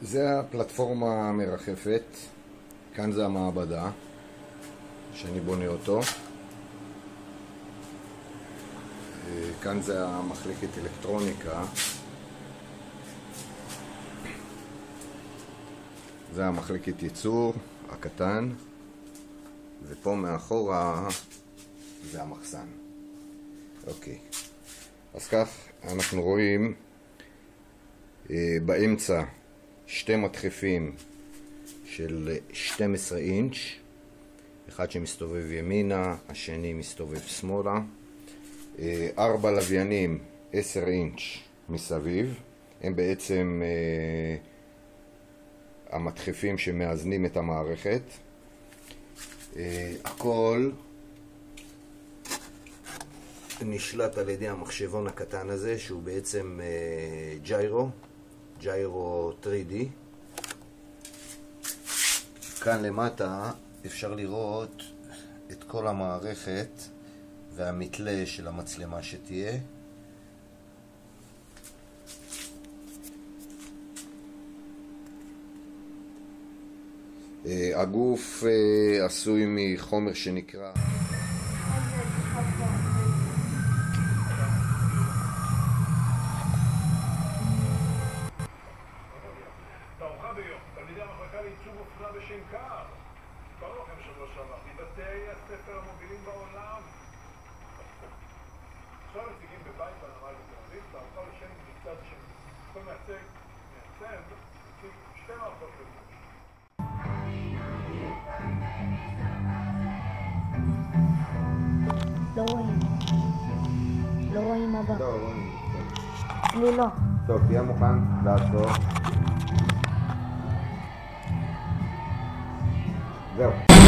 זה הפלטפורמה המרחפת, כאן זה המעבדה שאני בונה אותו, כאן זה המחלקת אלקטרוניקה, זה המחלקת ייצור הקטן, ופה מאחורה זה המחסן. אוקיי, אז כך אנחנו רואים באמצע שתי מדחפים של 12 אינץ', אחד שמסתובב ימינה, השני מסתובב שמאלה, 4 לוויינים 10 אינץ' מסביב, הם בעצם המדחפים שמאזנים את המערכת. הכל נשלט על ידי המחשבון הקטן הזה, שהוא בעצם ג'יירו 3D. כאן למטה אפשר לראות את כל המערכת והמתלה של המצלמה שתהיה. הגוף עשוי מחומר שנקרא תערוכה ביום, תלמידי המחלקה לעיצוב אופנה בשנקר. קראו לכם שבוע שעבר, מבתי הספר המובילים בעולם. עכשיו מציגים בבית בנמל בתל אביב, תערוכה בשם מצד שני. כל מייצג מציג שתי מערכות לבוש. לא רואים הבא. לא רואים. לי לא. טוב, תהיה מוכן לעצור. זהו.